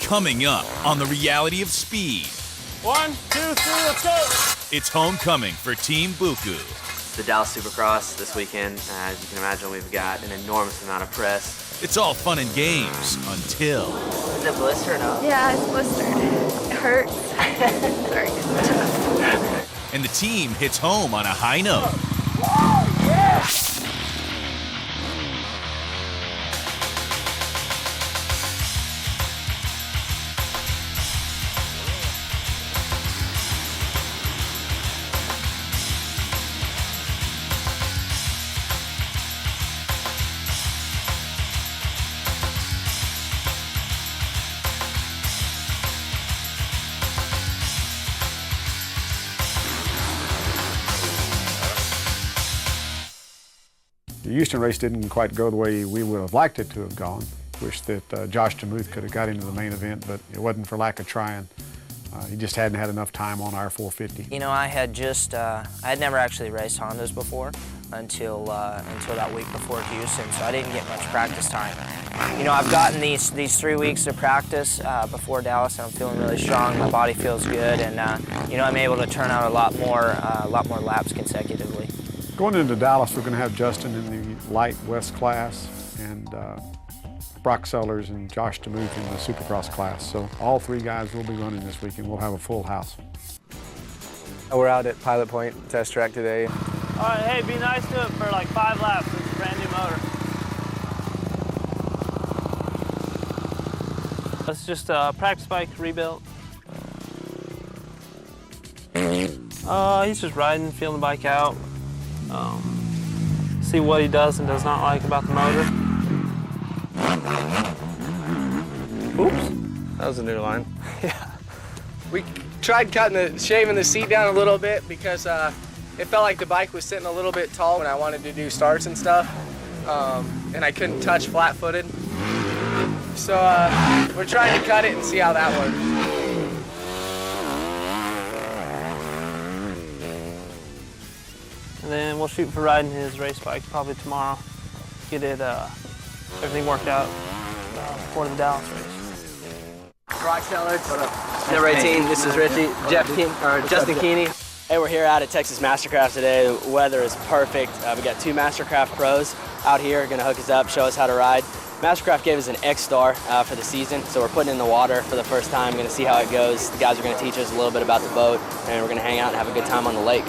Coming up on the reality of speed. 1, 2, 3, let's go! It's homecoming for Team Buku. The Dallas Supercross this weekend. As you can imagine, we've got an enormous amount of press. It's all fun and games until... Is it blister or no? Yeah, it's blistered. It hurts. Sorry, it's tough. And the team hits home on a high note. Oh, yeah! The Houston race didn't quite go the way we would have liked it to have gone. Wish that Josh DeMuth could have got into the main event, but it wasn't for lack of trying. He just hadn't had enough time on our 450. You know, I had never actually raced Hondas before until that week before Houston, so I didn't get much practice time. You know, I've gotten these 3 weeks of practice before Dallas, and I'm feeling really strong. My body feels good, and you know, I'm able to turn out a lot more laps consecutively. Going into Dallas, we're going to have Justin in the light West class, and Brock Sellers and Josh DeMuth in the Supercross class. So all three guys will be running this weekend. We'll have a full house. We're out at Pilot Point test track today. All right, hey, be nice to it for like 5 laps. It's a brand new motor. It's just a practice bike rebuilt. He's just riding, feeling the bike out. See what he does and does not like about the motor. Oops, that was a new line. Yeah. We tried shaving the seat down a little bit because it felt like the bike was sitting a little bit tall when I wanted to do starts and stuff. And I couldn't touch flat-footed. So we're trying to cut it and see how that works. And then we'll shoot for riding his race bike probably tomorrow. Get it, everything worked out for the Dallas race. Brock Sellers, number 18. This is Richie, Justin Keeney. Hey, we're here out at Texas Mastercraft today. The weather is perfect. We got 2 Mastercraft pros out here, going to hook us up, show us how to ride. Mastercraft gave us an X-Star for the season, so we're putting it in the water for the first time. Going to see how it goes. The guys are going to teach us a little bit about the boat, and we're going to hang out and have a good time on the lake.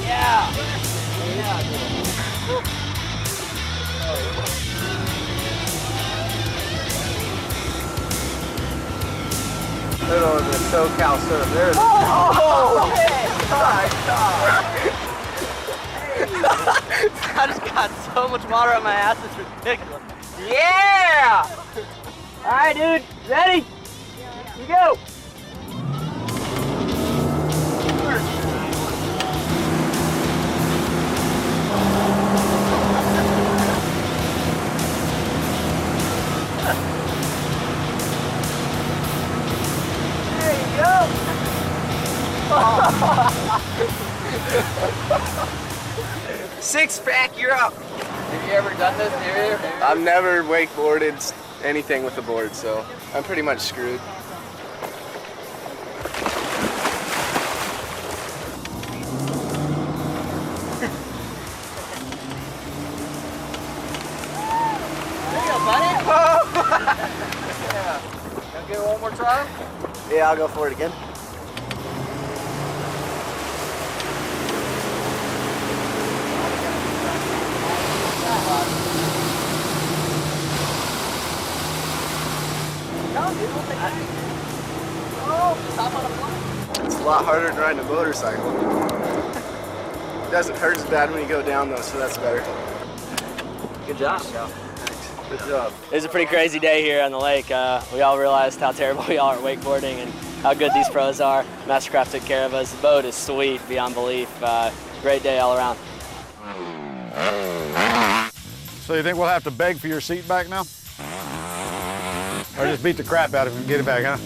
Yeah. Little the SoCal surf. There it is. Oh, I just got so much water on my ass, it's ridiculous. Yeah! All right, dude, ready? Here we go. Six pack, you're up. Have you ever done this? I've never wakeboarded anything with a board, so I'm pretty much screwed. There you go, buddy. Yeah. Gonna give it one more try? Yeah, I'll go for it again. It's a lot harder than riding a motorcycle. It doesn't hurt as bad when you go down though, so that's better. Good job. Good job. It was a pretty crazy day here on the lake. We all realized how terrible we are at wakeboarding and how good these pros are. Mastercraft took care of us. The boat is sweet beyond belief. Great day all around. So you think we'll have to beg for your seat back now? Or just beat the crap out of him and get it back, huh?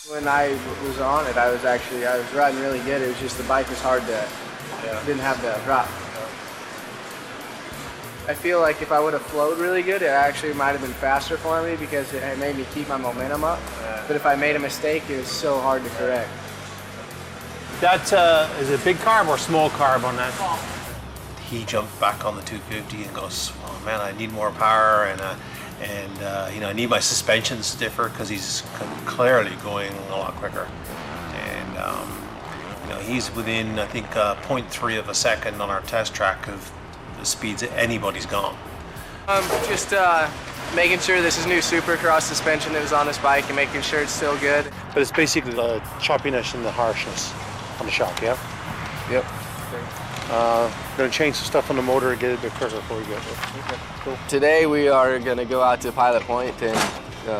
When I was on it, I was riding really good. It was just the bike was hard to, didn't have the drop. I feel like if I would have flowed really good, it actually might have been faster for me because it made me keep my momentum up. But if I made a mistake, it was so hard to correct. That is it big carb or small carb on that? He jumped back on the 250 and goes, "Oh man, I need more power and you know, I need my suspension stiffer because he's clearly going a lot quicker." And you know, he's within, I think, 0.3 of a second on our test track of the speeds that anybody's gone. Just making sure this is new Supercross suspension that was on this bike and making sure it's still good. But it's basically the choppiness and the harshness on the shock, yeah? Yep. Gonna change some stuff on the motor and get it a bit quicker before we get there. Okay, cool. Today we are going to go out to Pilot Point and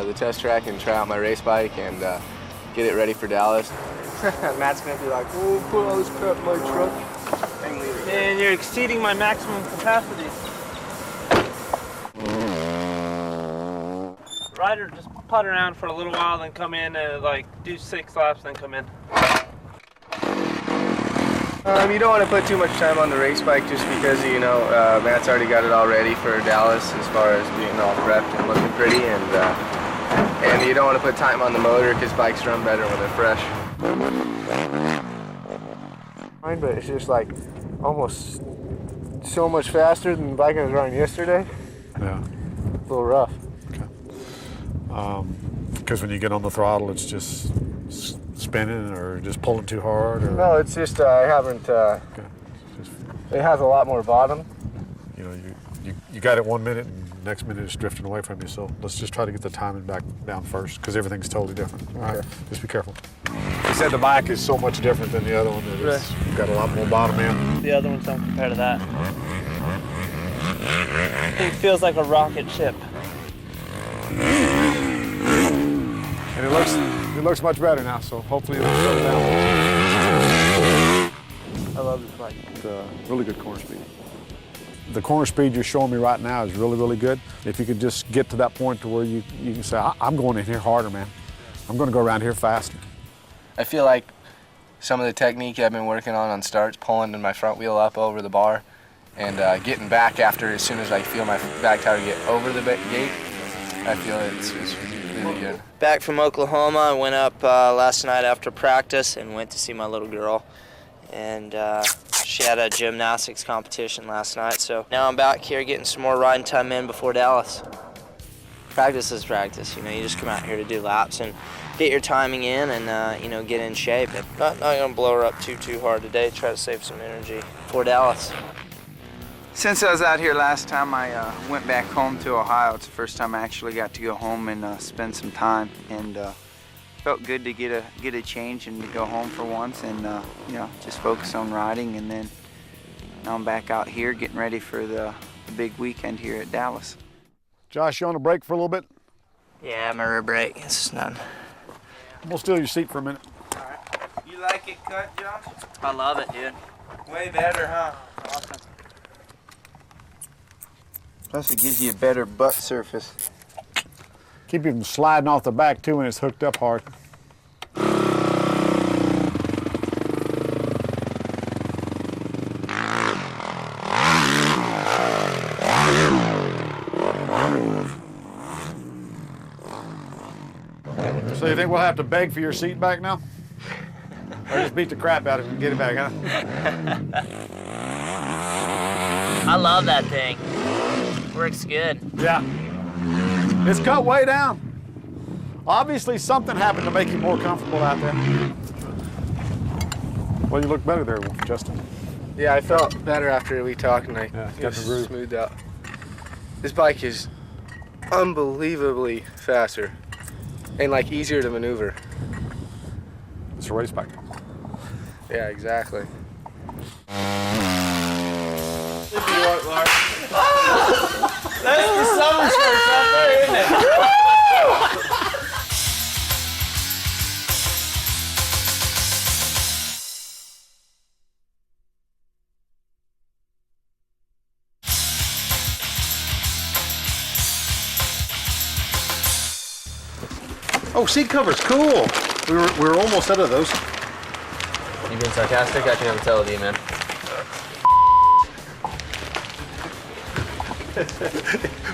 the test track and try out my race bike and get it ready for Dallas. Matt's going to be like, "Oh, put all this crap in my truck." And you're exceeding my maximum capacity. Ryder, just putt around for a little while, then come in and like do 6 laps, then come in. You don't want to put too much time on the race bike just because, you know, Matt's already got it all ready for Dallas as far as being all prepped and looking pretty, and you don't want to put time on the motor because bikes run better when they're fresh. But it's just like almost so much faster than the bike I was riding yesterday. Yeah. A little rough. Because when you get on the throttle, it's just spinning or just pulling too hard? Or? No, it's just I haven't. Okay. It has a lot more bottom. You know, you got it 1 minute, and next minute it's drifting away from you. So let's just try to get the timing back down first, because everything's totally different. All right, just be careful. He said the bike is so much different than the other one. It's got a lot more bottom end. The other ones don't compare to that. It feels like a rocket ship. And it looks much better now, so hopefully it'll settle down. I love this bike. Really good corner speed. The corner speed you're showing me right now is really, really good. If you could just get to that point to where you can say, I'm going in here harder, man. I'm going to go around here faster. I feel like some of the technique I've been working on starts, pulling my front wheel up over the bar and getting back after as soon as I feel my back tire get over the gate. I feel it's really good. Back from Oklahoma, I went up last night after practice and went to see my little girl. And she had a gymnastics competition last night, so now I'm back here getting some more riding time in before Dallas. Practice is practice, you know, you just come out here to do laps and get your timing in and, you know, get in shape. And not gonna blow her up too hard today, try to save some energy for Dallas. Since I was out here last time, I went back home to Ohio. It's the first time I actually got to go home and spend some time, and felt good to get a change and to go home for once, and you know, just focus on riding. And then now I'm back out here getting ready for the big weekend here at Dallas. Josh, you want to break for a little bit? Yeah, I'm gonna break. It's done. We'll steal your seat for a minute. All right. You like it cut, Josh? I love it, dude. Way better, huh? Awesome. Plus it gives you a better butt surface. Keep you from sliding off the back too when it's hooked up hard. So you think we'll have to beg for your seat back now? Or just beat the crap out of it and get it back, huh? I love that thing. Works good. Yeah. It's cut way down. Obviously something happened to make you more comfortable out there. Well, you look better there, Justin. Yeah, I felt better after we talked and I got the groove smoothed out. This bike is unbelievably faster and like easier to maneuver. It's a race bike. Yeah, exactly. That's the summer shorts out there, isn't it? Oh, seat covers, cool. We were almost out of those. You being sarcastic? I can never tell with you, man.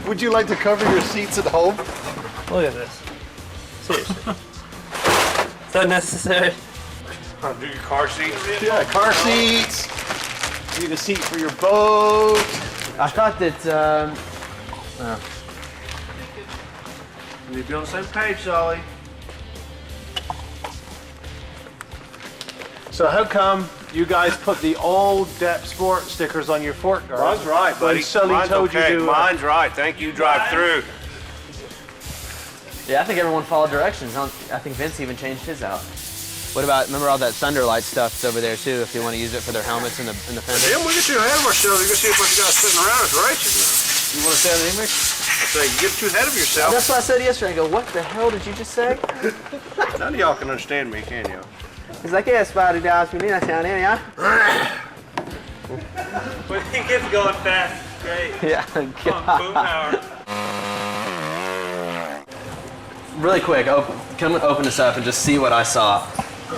Would you like to cover your seats at home? Look at this. Seriously. Is that necessary? Do your car seats? Yeah, car seats. Need a seat for your boat. I thought that, We need to be on the same page, Solly. So how come you guys put the old Dep Sport stickers on your fork guards? Mine's right, buddy. When Sully Mine's told okay. you to. Mine's right. Thank you. Drive through. yeah, I think everyone followed directions. I think Vince even changed his out. What about, remember all that Thunder Light stuff's over there too, if you want to use it for their helmets in the fender? Damn, we get too ahead of ourselves. You can see a bunch of guys sitting around us racing now. You want to say anything, Mick? I say, you get too ahead of yourself. That's what I said yesterday. I go, what the hell did you just say? None of y'all can understand me, can you? He's like, yeah, Spotty Dallas, we need that down here, yeah? When he gets going fast, it's great. Yeah, Boom power. Really quick, come and open this up and just see what I saw.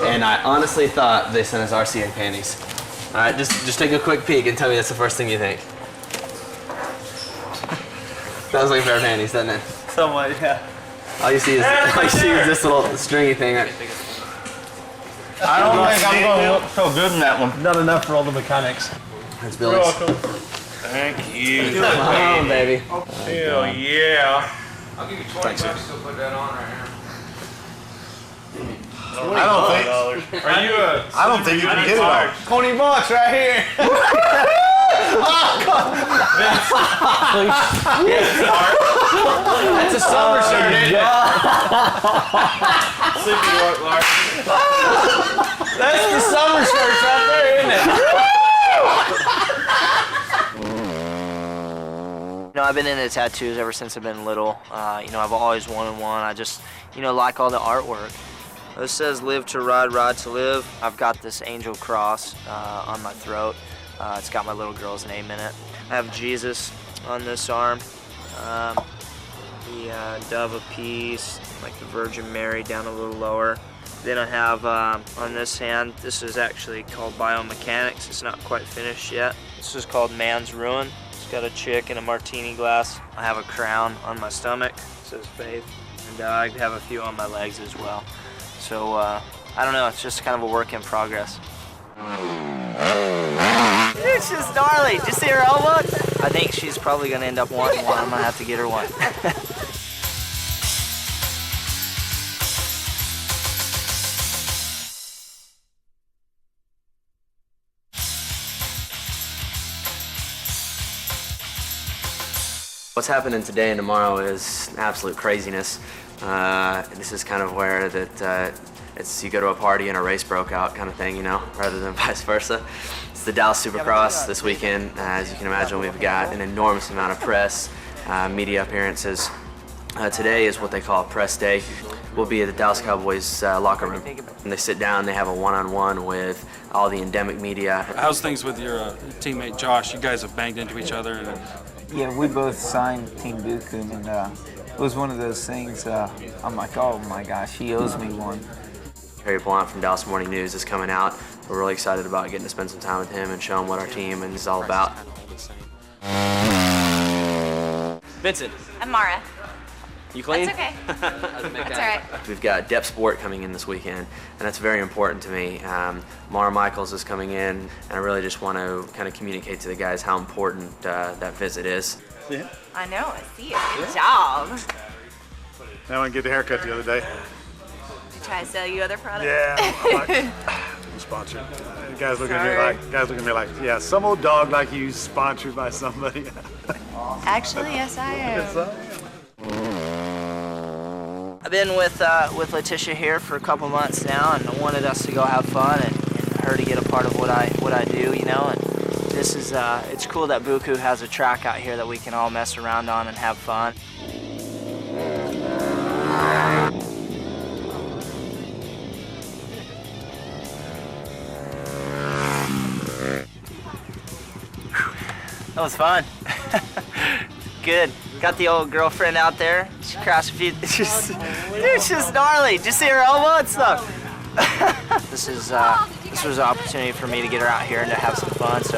And I honestly thought they sent us RCA panties. All right, just take a quick peek and tell me that's the first thing you think. Sounds like a pair of panties, doesn't it? Somewhat, yeah. All you see is this little stringy thing. I don't think I'm going to look so good in that one. Not enough for all the mechanics. That's Billy's. Thank you. Come on, baby. Hell yeah. I'll give you 20 bucks to put that on right here. I don't think. Are you a? I don't think you can get it all. 20 bucks right here. That's a summer shirt, isn't it? Sleepy York Lark. That's the summer shirts right there, isn't it? You know, I've been into tattoos ever since I've been little. You know, I've always wanted one. I just, you know, like all the artwork. This says live to ride, ride to live. I've got this angel cross on my throat. It's got my little girl's name in it. I have Jesus on this arm. The Dove of Peace, like the Virgin Mary down a little lower. Then I have on this hand, this is actually called Biomechanics. It's not quite finished yet. This is called Man's Ruin. It's got a chick in a martini glass. I have a crown on my stomach. It says Faith. And I have a few on my legs as well. So, I don't know, it's just kind of a work in progress. It's just gnarly. Did you see her elbow? I think she's probably gonna end up wanting one. I'm gonna have to get her one. What's happening today and tomorrow is absolute craziness. This is kind of where it's you go to a party and a race broke out kind of thing, you know, rather than vice versa. It's the Dallas Supercross this weekend. As you can imagine, we've got an enormous amount of press, media appearances. Today is what they call press day. We'll be at the Dallas Cowboys locker room. And they sit down, they have a one-on-one with all the endemic media. How's things with your teammate Josh? You guys have banged into each other. Yeah, we both signed Team Buku, and it was one of those things, I'm like, oh my gosh, he owes me one. Harry Blount from Dallas Morning News is coming out. We're really excited about getting to spend some time with him and show him what our team is all about. Vincent. I'm Mara. You clean? That's okay. That's all right. We've got Dep Sport coming in this weekend, and that's very important to me. Mara Michaels is coming in, and I really just want to kind of communicate to the guys how important that visit is. Yeah. I know, I see it. Good job. I went to get the haircut the other day. Try to sell you other products? Yeah. I'm sponsored. Guys looking at me like, yeah, some old dog like you sponsored by somebody. Actually, yes, I am. Yes, I am. I've been with Letitia here for a couple months now, and I wanted us to go have fun and her to get a part of what I do, you know. And this is it's cool that Buku has a track out here that we can all mess around on and have fun. That was fun. Good. Got the old girlfriend out there. She crashed a few. Dude, she's gnarly. Did you see her elbow and stuff? This was an opportunity for me to get her out here and to have some fun. So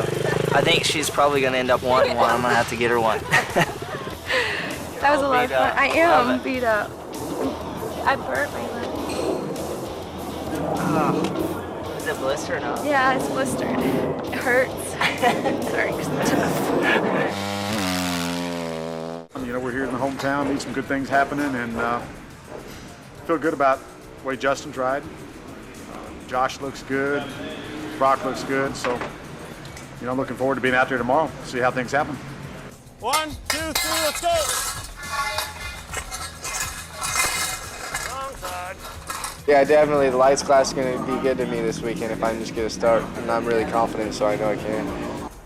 I think she's probably going to end up wanting one. I'm going to have to get her one. That was a lot of fun. I am beat up. I burnt my leg. Oh. Is it blistered up? Yeah, it's blistered. It hurts. Sorry, 'cause it's tough. You know, we're here in the hometown, need some good things happening, and feel good about the way Justin's riding. Josh looks good, Brock looks good, so, you know, looking forward to being out there tomorrow, see how things happen. 1, 2, 3, let's go. Wrong side. Yeah, definitely. The lights class is going to be good to me this weekend if I can just get a start. And I'm really confident, so I know I can.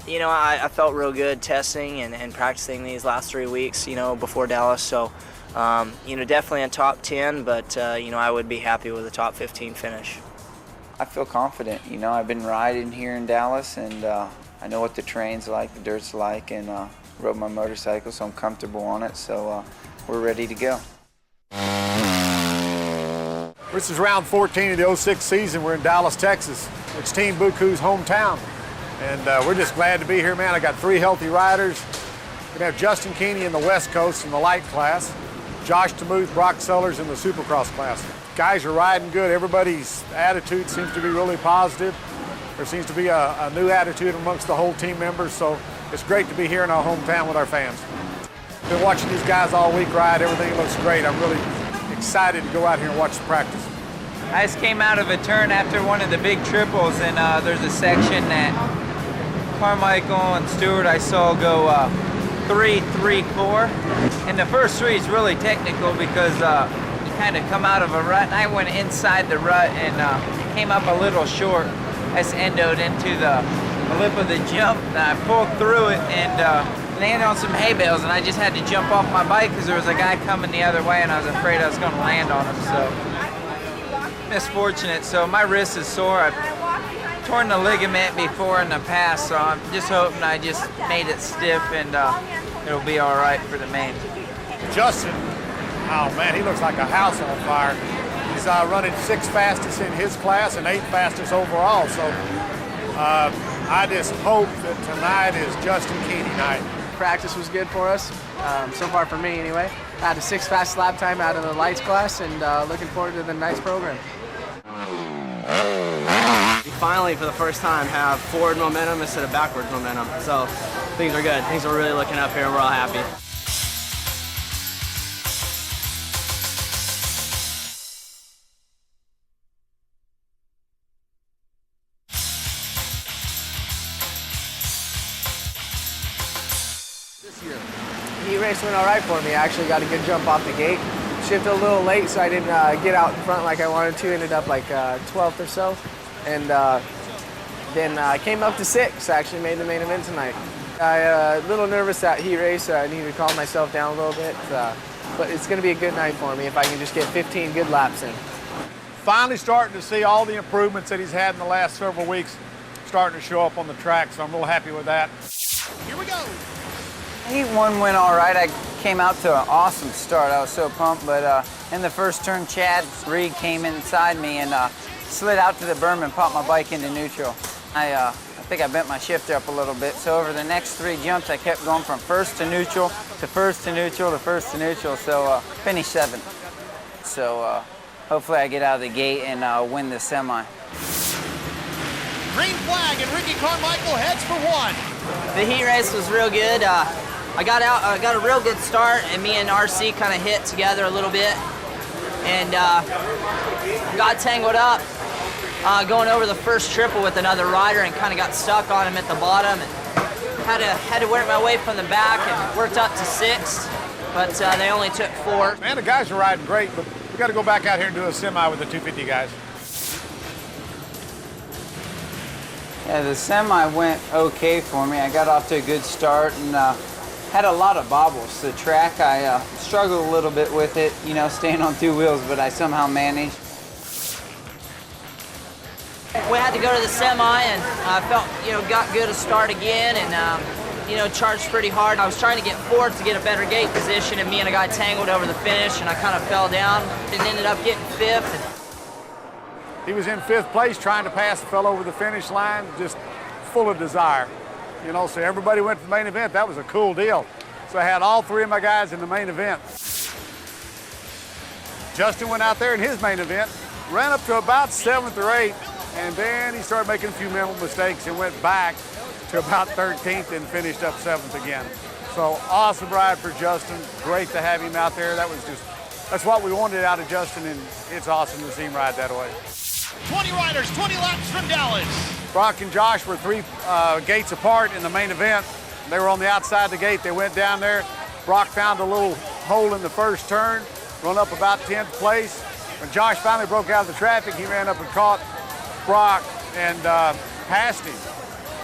You know, I felt real good testing and practicing these last 3 weeks, you know, before Dallas. So, you know, definitely in top 10, but, you know, I would be happy with a top 15 finish. I feel confident. You know, I've been riding here in Dallas, and I know what the terrain's like, the dirt's like, and rode my motorcycle, so I'm comfortable on it. So we're ready to go. This is round 14 of the 06 season. We're in Dallas, Texas. It's Team Buku's hometown. And we're just glad to be here, man. I got 3 healthy riders. We're gonna have Justin Keeney in the West Coast in the light class, Josh DeMuth, Brock Sellers in the Supercross class. Guys are riding good. Everybody's attitude seems to be really positive. There seems to be a new attitude amongst the whole team members, so it's great to be here in our hometown with our fans. Been watching these guys all week ride. Everything looks great. I'm really excited to go out here and watch the practice. I just came out of a turn after one of the big triples, and there's a section that Carmichael and Stewart I saw go 3, 3, 4. And the first 3 is really technical because you kind of come out of a rut, and I went inside the rut and came up a little short. I just endoed into the lip of the jump, and I pulled through it and landed on some hay bales, and I just had to jump off my bike because there was a guy coming the other way, and I was afraid I was going to land on him. So misfortunate. So my wrist is sore. I've torn the ligament before in the past, so I'm just hoping I just made it stiff and it'll be all right for the main. Justin, oh man, he looks like a house on fire. He's running 6th fastest in his class and 8th fastest overall. So I just hope that tonight is Justin Keeney night. Practice was good for us, so far for me anyway. I had a 6th fastest lap time out of the lights class, and looking forward to the night's program. We finally, for the first time, have forward momentum instead of backwards momentum. So things are good. Things are really looking up here, and we're all happy. Heat race went all right for me. I actually got a good jump off the gate. Shifted a little late, so I didn't get out in front like I wanted to. Ended up like 12th or so. And then I came up to 6th. I actually made the main event tonight. I a little nervous that heat race. I need to calm myself down a little bit. But it's going to be a good night for me if I can just get 15 good laps in. Finally starting to see all the improvements that he's had in the last several weeks starting to show up on the track, so I'm real happy with that. Here we go. Heat 1 went all right. I came out to an awesome start. I was so pumped, but in the first turn, Chad Reed came inside me and slid out to the berm and popped my bike into neutral. I think I bent my shifter up a little bit, so over the next 3 jumps, I kept going from first to neutral, to first to neutral, to first to neutral, so finished 7th. So hopefully I get out of the gate and win the semi. Green flag, and Ricky Carmichael heads for 1. The heat race was real good. I got out, got a real good start, and me and RC kind of hit together a little bit, and got tangled up going over the first triple with another rider, and kind of got stuck on him at the bottom, and had to work my way from the back and worked up to 6th, but they only took 4. Man, the guys are riding great, but we got to go back out here and do a semi with the 250 guys. Yeah, the semi went okay for me. I got off to a good start and had a lot of bobbles. The track, I struggled a little bit with it, you know, staying on 2 wheels, but I somehow managed. We had to go to the semi, and I felt, you know, got good to start again, and charged pretty hard. I was trying to get fourth to get a better gate position, and me and a guy tangled over the finish, and I kind of fell down and ended up getting fifth. He was in 5th place trying to pass the fellow over the finish line, just full of desire. So everybody went to the main event. That was a cool deal. So I had all 3 of my guys in the main event. Justin went out there in his main event, ran up to about 7th or 8th, and then he started making a few mental mistakes and went back to about 13th and finished up 7th again. So awesome ride for Justin. Great to have him out there. That's what we wanted out of Justin, and it's awesome to see him ride that way. 20 riders, 20 laps from Dallas. Brock and Josh were 3 gates apart in the main event. They were on the outside of the gate. They went down there. Brock found a little hole in the first turn, run up about 10th place. When Josh finally broke out of the traffic, he ran up and caught Brock and passed him.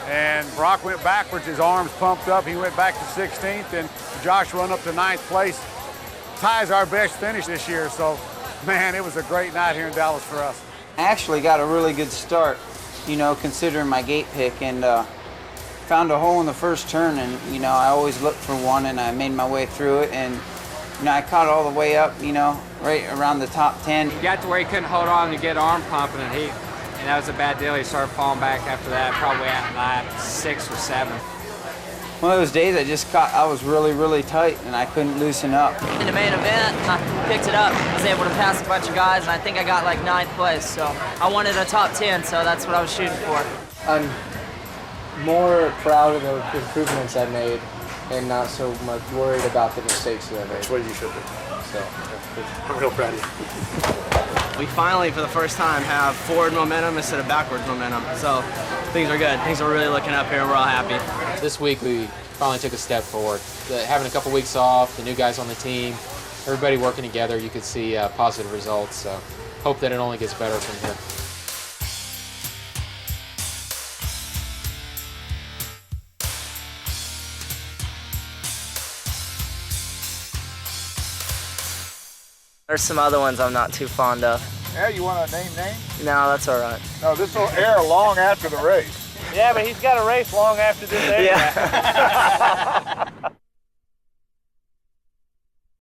And Brock went backwards, his arms pumped up. He went back to 16th, and Josh run up to 9th place. Ties our best finish this year, so man, it was a great night here in Dallas for us. I actually got a really good start, considering my gate pick, and found a hole in the first turn, and I always look for one, and I made my way through it, and I caught all the way up, right around the top 10. He got to where he couldn't hold on to get arm pumping, and that was a bad deal. He started falling back after that, probably at lap 6 or 7. One of those days I was really, really tight, and I couldn't loosen up. In the main event, I picked it up. I was able to pass a bunch of guys, and I think I got like 9th place. So I wanted a top 10, so that's what I was shooting for. I'm more proud of the improvements I made and not so much worried about the mistakes that I made. That's what you should do. So I'm real proud of you. We finally, for the first time, have forward momentum instead of backwards momentum. So things are good. Things are really looking up here, and we're all happy. this week we finally took a step forward. Having a couple weeks off, the new guys on the team, everybody working together, you could see positive results. So hope that it only gets better from here. There's some other ones I'm not too fond of. Yeah, you want to name names? No, that's all right. No, this will air long after the race. Yeah, but he's got a race long after this. Yeah.